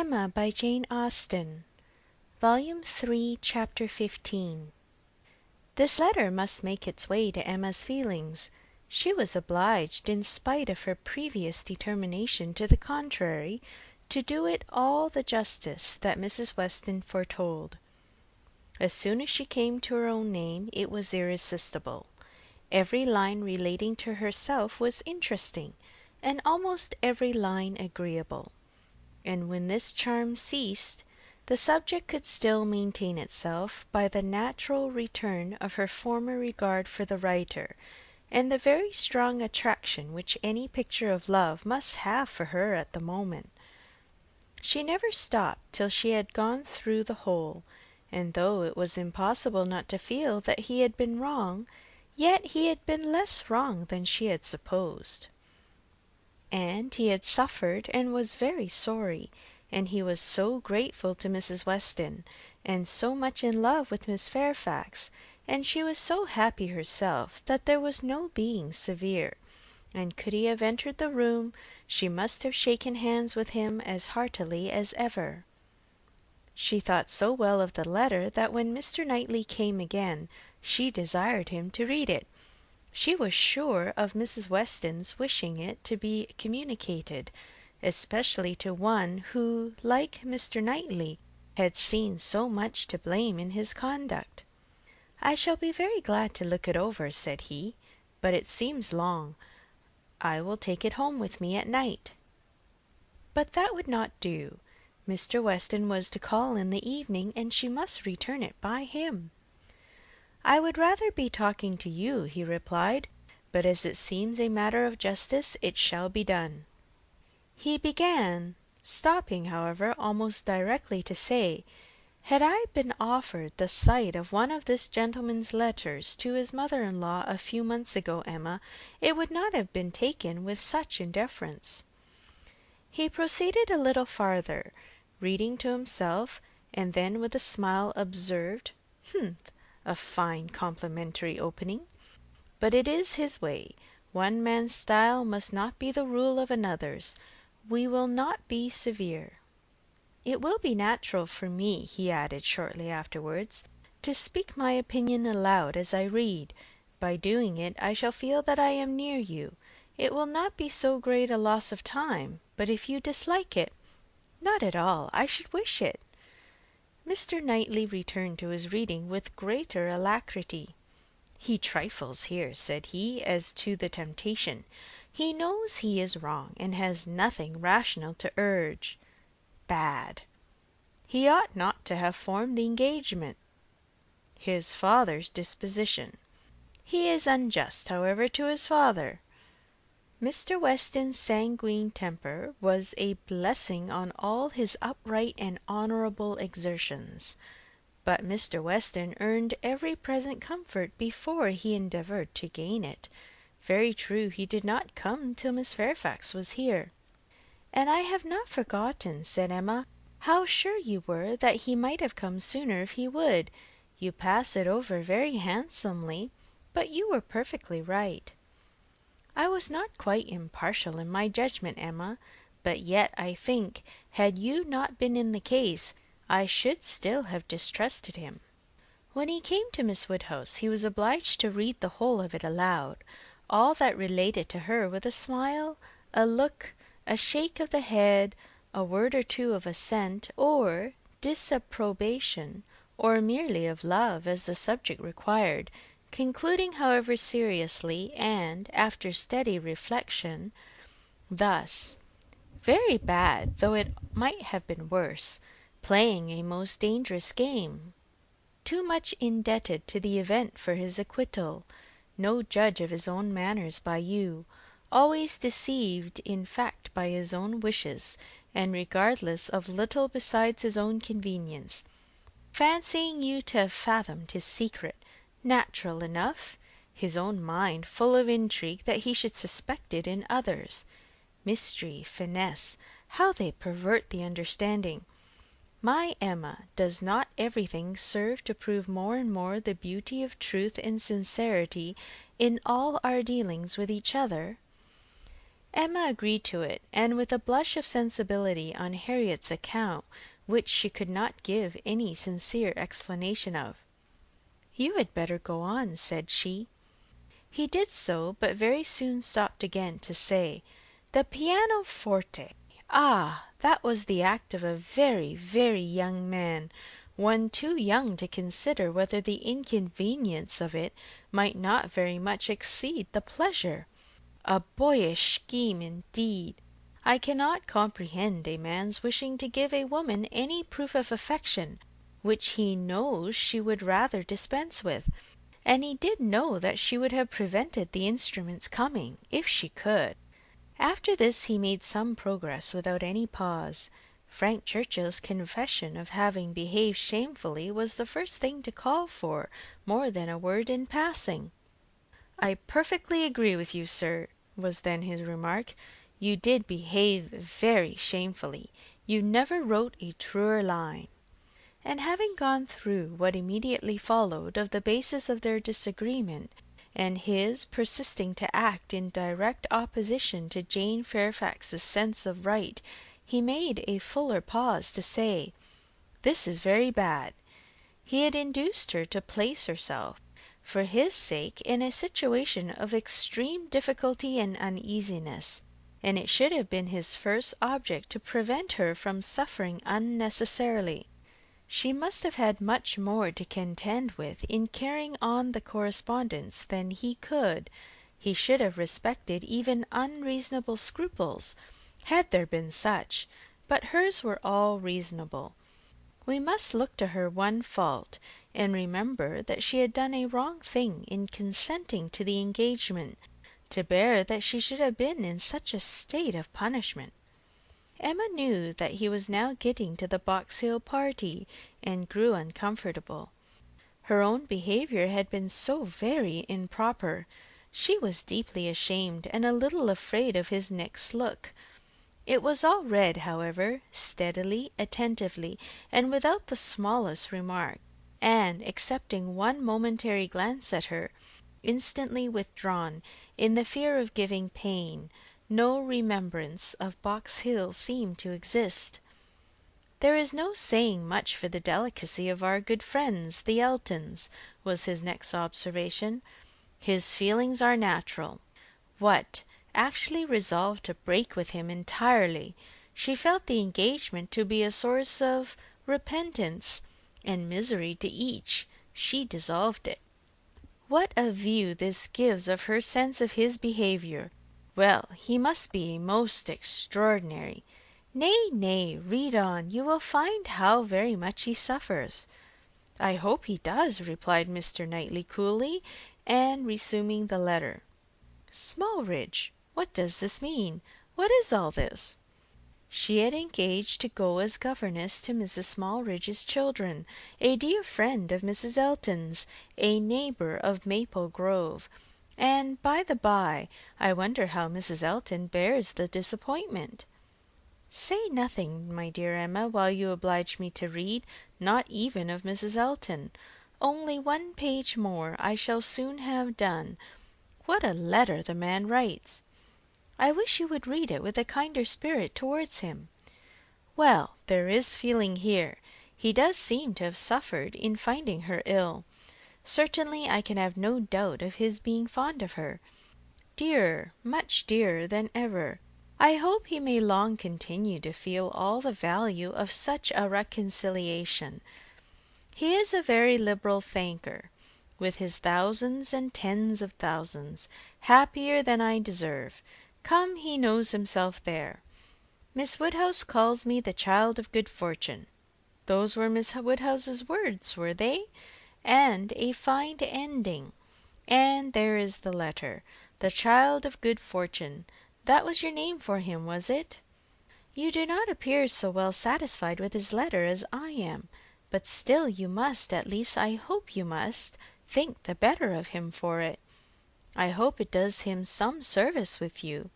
Emma by Jane Austen, Volume 3, Chapter 15. This letter must make its way to Emma's feelings. She was obliged, in spite of her previous determination to the contrary, to do it all the justice that Mrs. Weston foretold. As soon as she came to her own name, it was irresistible. Every line relating to herself was interesting, and almost every line agreeable. And when this charm ceased, the subject could still maintain itself by the natural return of her former regard for the writer, and the very strong attraction which any picture of love must have for her at the moment. She never stopped till she had gone through the whole, and though it was impossible not to feel that he had been wrong, yet he had been less wrong than she had supposed. And he had suffered and was very sorry, and he was so grateful to Mrs. Weston, and so much in love with Miss Fairfax, and she was so happy herself, that there was no being severe, and could he have entered the room, she must have shaken hands with him as heartily as ever. She thought so well of the letter that when Mr. Knightley came again, she desired him to read it. She was sure of Mrs. Weston's wishing it to be communicated, especially to one who, like Mr. Knightley, had seen so much to blame in his conduct. "I shall be very glad to look it over," said he, "but it seems long. I will take it home with me at night." But that would not do. Mr. Weston was to call in the evening, and she must return it by him. "I would rather be talking to you," he replied, "but as it seems a matter of justice, it shall be done." He began, stopping, however, almost directly to say, "Had I been offered the sight of one of this gentleman's letters to his mother-in-law a few months ago, Emma, it would not have been taken with such indifference." He proceeded a little farther, reading to himself, and then with a smile observed, "Humph! A fine complimentary opening. But it is his way. One man's style must not be the rule of another's. We will not be severe. It will be natural for me," he added shortly afterwards, "to speak my opinion aloud as I read. By doing it I shall feel that I am near you. It will not be so great a loss of time, but if you dislike it—" "Not at all. I should wish it." Mr. Knightley returned to his reading with greater alacrity. "He trifles here," said he, "as to the temptation. He knows he is wrong, and has nothing rational to urge. Bad. He ought not to have formed the engagement. His father's disposition. He is unjust, however, to his father. Mr. Weston's sanguine temper was a blessing on all his upright and honourable exertions. But Mr. Weston earned every present comfort before he endeavoured to gain it. Very true, he did not come till Miss Fairfax was here." "And I have not forgotten," said Emma, "how sure you were that he might have come sooner if he would. You pass it over very handsomely, but you were perfectly right." "I was not quite impartial in my judgment, Emma, but yet I think, had you not been in the case, I should still have distrusted him." When he came to Miss Woodhouse, he was obliged to read the whole of it aloud, all that related to her, with a smile, a look, a shake of the head, a word or two of assent or disapprobation, or merely of love, as the subject required, concluding, however, seriously, and after steady reflection, thus: "Very bad, though it might have been worse. Playing a most dangerous game. Too much indebted to the event for his acquittal. No judge of his own manners by you. Always deceived in fact by his own wishes, and regardless of little besides his own convenience. Fancying you to have fathomed his secret. Natural enough. His own mind full of intrigue that he should suspect it in others. Mystery, finesse, how they pervert the understanding! My Emma, does not everything serve to prove more and more the beauty of truth and sincerity in all our dealings with each other? Emma agreed to it, and with a blush of sensibility on Harriet's account, which she could not give any sincere explanation of. "You had better go on," said she. He did so, but very soon stopped again to say, "The pianoforte! Ah, that was the act of a very, very young man, one too young to consider whether the inconvenience of it might not very much exceed the pleasure. A boyish scheme indeed! I cannot comprehend a man's wishing to give a woman any proof of affection which he knows she would rather dispense with, and he did know that she would have prevented the instrument's coming, if she could." After this he made some progress without any pause. Frank Churchill's confession of having behaved shamefully was the first thing to call for more than a word in passing. "I perfectly agree with you, sir," was then his remark. "You did behave very shamefully. You never wrote a truer line." And having gone through what immediately followed of the basis of their disagreement, and his persisting to act in direct opposition to Jane Fairfax's sense of right, he made a fuller pause to say, "This is very bad." He had induced her to place herself, for his sake, in a situation of extreme difficulty and uneasiness, and it should have been his first object to prevent her from suffering unnecessarily. She must have had much more to contend with in carrying on the correspondence than he could. He should have respected even unreasonable scruples, had there been such, but hers were all reasonable. We must look to her one fault, and remember that she had done a wrong thing in consenting to the engagement, to bear that she should have been in such a state of punishment. Emma knew that he was now getting to the Box Hill party, and grew uncomfortable. Her own behaviour had been so very improper. She was deeply ashamed and a little afraid of his next look. It was all read, however, steadily, attentively, and without the smallest remark, and, excepting one momentary glance at her, instantly withdrawn, in the fear of giving pain, no remembrance of Box Hill seemed to exist. "There is no saying much for the delicacy of our good friends, the Eltons," was his next observation. "His feelings are natural. What! Actually resolved to break with him entirely! She felt the engagement to be a source of repentance and misery to each. She dissolved it. What a view this gives of her sense of his behaviour! Well, he must be most extraordinary. Nay, nay, read on, you will find how very much he suffers." "I hope he does," replied Mr. Knightley coolly, and resuming the letter. "Smallridge, what does this mean? What is all this?" She had engaged to go as governess to Mrs. Smallridge's children, a dear friend of Mrs. Elton's, a neighbour of Maple Grove. And, by the by, I wonder how Mrs. Elton bears the disappointment. "Say nothing, my dear Emma, while you oblige me to read, not even of Mrs. Elton. Only one page more, I shall soon have done. What a letter the man writes! I wish you would read it with a kinder spirit towards him. Well, there is feeling here. He does seem to have suffered in finding her ill. Certainly I can have no doubt of his being fond of her. Dearer, much dearer than ever. I hope he may long continue to feel all the value of such a reconciliation. He is a very liberal thanker, with his thousands and tens of thousands, happier than I deserve. Come, he knows himself there. Miss Woodhouse calls me the child of good fortune. Those were Miss Woodhouse's words, were they? And a fine ending. And there is the letter. The child of good fortune. That was your name for him, was it? You do not appear so well satisfied with his letter as I am, but still you must, at least I hope you must, think the better of him for it. I hope it does him some service with you."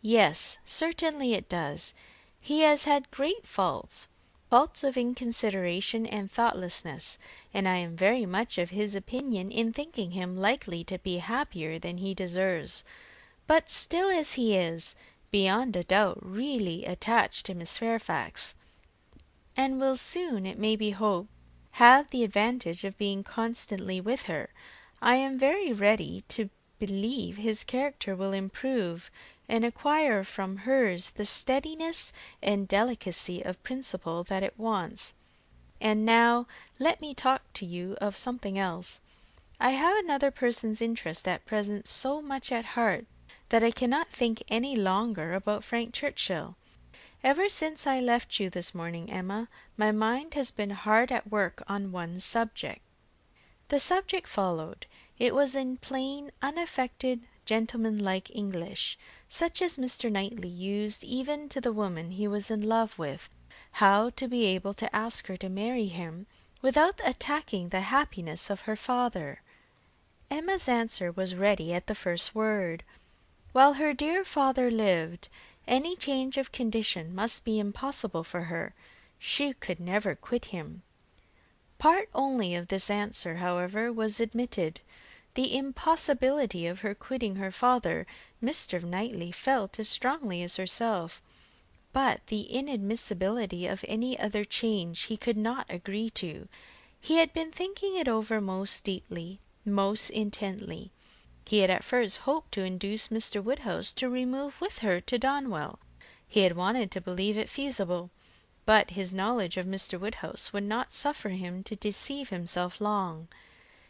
"Yes, certainly it does. He has had great faults, faults of inconsideration and thoughtlessness, and I am very much of his opinion in thinking him likely to be happier than he deserves. but still as he is, beyond a doubt really attached to Miss Fairfax, and will soon, it may be hoped, have the advantage of being constantly with her, I am very ready to believe his character will improve, and acquire from hers the steadiness and delicacy of principle that it wants. And now let me talk to you of something else. I have another person's interest at present so much at heart that I cannot think any longer about Frank Churchill. Ever since I left you this morning, Emma, my mind has been hard at work on one subject." The subject followed. It was in plain, unaffected, gentlemanlike English, such as Mr. Knightley used even to the woman he was in love with, how to be able to ask her to marry him without attacking the happiness of her father. Emma's answer was ready at the first word. While her dear father lived, any change of condition must be impossible for her. She could never quit him. Part only of this answer, however, was admitted. The impossibility of her quitting her father Mr. Knightley felt as strongly as herself, but the inadmissibility of any other change he could not agree to. He had been thinking it over most deeply, most intently. He had at first hoped to induce Mr. Woodhouse to remove with her to Donwell. He had wanted to believe it feasible, but his knowledge of Mr. Woodhouse would not suffer him to deceive himself long.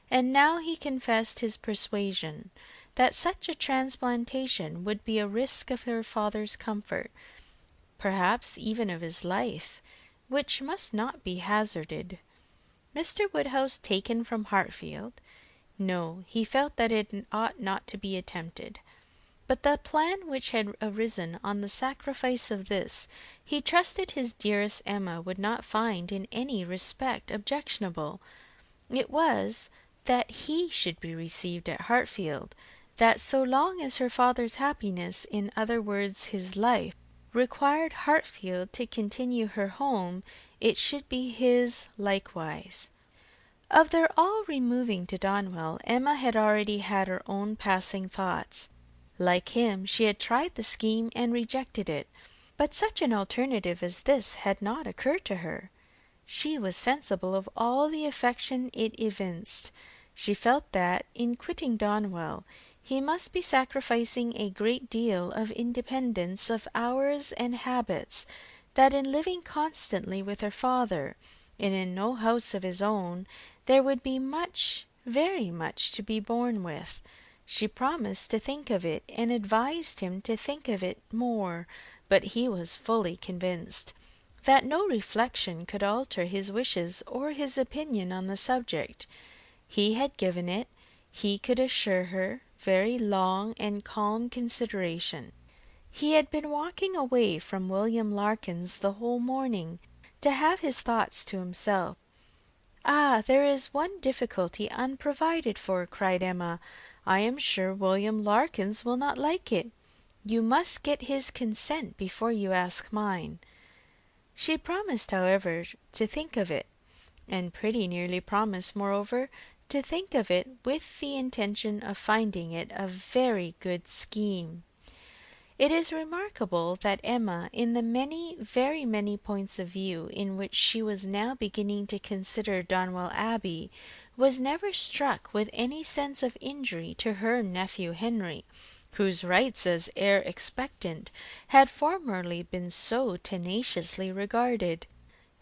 And now he confessed his persuasion that such a transplantation would be a risk of her father's comfort, perhaps even of his life, which must not be hazarded. Mr. Woodhouse taken from Hartfield? No, he felt that it ought not to be attempted. But the plan which had arisen on the sacrifice of this, he trusted his dearest Emma would not find in any respect objectionable. It was, that he should be received at Hartfield, that so long as her father's happiness, in other words his life, required Hartfield to continue her home, it should be his likewise. Of their all removing to Donwell, Emma had already had her own passing thoughts. Like him, she had tried the scheme and rejected it, but such an alternative as this had not occurred to her. She was sensible of all the affection it evinced. She felt that, in quitting Donwell, he must be sacrificing a great deal of independence of hours and habits, that in living constantly with her father, and in no house of his own, there would be much, very much, to be borne with. She promised to think of it, and advised him to think of it more, but he was fully convinced that no reflection could alter his wishes or his opinion on the subject. He had given it, he could assure her, very long and calm consideration. He had been walking away from William Larkins the whole morning, to have his thoughts to himself. "Ah, there is one difficulty unprovided for," cried Emma. "I am sure William Larkins will not like it. You must get his consent before you ask mine." She promised, however, to think of it, and pretty nearly promised, moreover, to think of it with the intention of finding it a very good scheme. It is remarkable that Emma, in the many, very many points of view in which she was now beginning to consider Donwell Abbey, was never struck with any sense of injury to her nephew Henry, whose rights as heir expectant had formerly been so tenaciously regarded.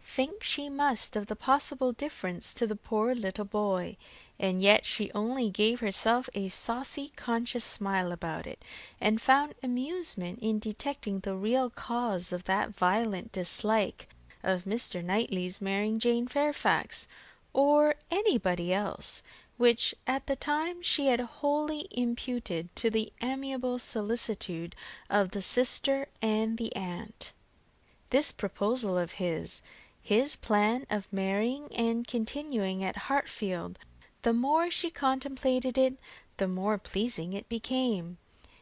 Think she must of the possible difference to the poor little boy, and yet she only gave herself a saucy conscious smile about it, and found amusement in detecting the real cause of that violent dislike of Mr. Knightley's marrying Jane Fairfax, or anybody else, which at the time she had wholly imputed to the amiable solicitude of the sister and the aunt. This proposal of his plan of marrying and continuing at Hartfield, the more she contemplated it, the more pleasing it became.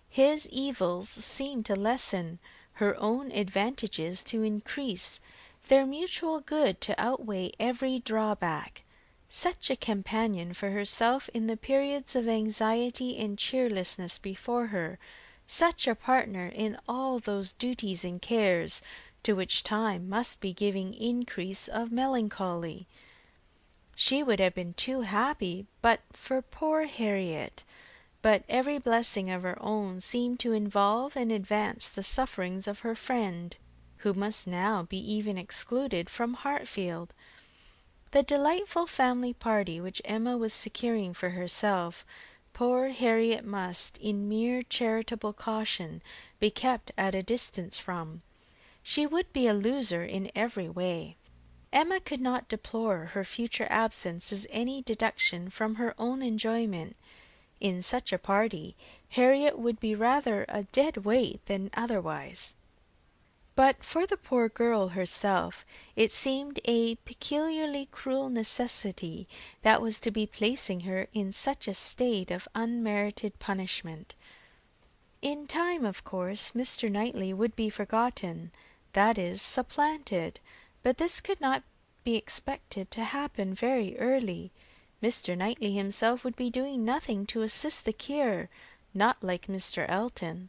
His evils seemed to lessen, her own advantages to increase, their mutual good to outweigh every drawback. Such a companion for herself in the periods of anxiety and cheerlessness before her, such a partner in all those duties and cares to which time must be giving increase of melancholy. She would have been too happy but for poor Harriet, but every blessing of her own seemed to involve and advance the sufferings of her friend, who must now be even excluded from Hartfield. The delightful family party which Emma was securing for herself, poor Harriet must, in mere charitable caution, be kept at a distance from. She would be a loser in every way. Emma could not deplore her future absence as any deduction from her own enjoyment. In such a party, Harriet would be rather a dead weight than otherwise. But for the poor girl herself, it seemed a peculiarly cruel necessity that was to be placing her in such a state of unmerited punishment. In time, of course, Mr. Knightley would be forgotten, that is, supplanted, but this could not be expected to happen very early. Mr. Knightley himself would be doing nothing to assist the cure, not like Mr. Elton.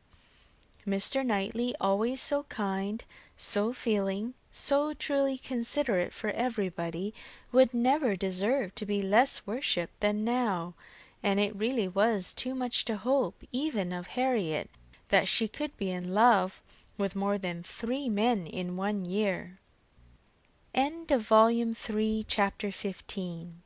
Mr. Knightley, always so kind, so feeling, so truly considerate for everybody, would never deserve to be less worshipped than now, and it really was too much to hope, even of Harriet, that she could be in love with more than 3 men in 1 year. End of Volume 3, Chapter 15.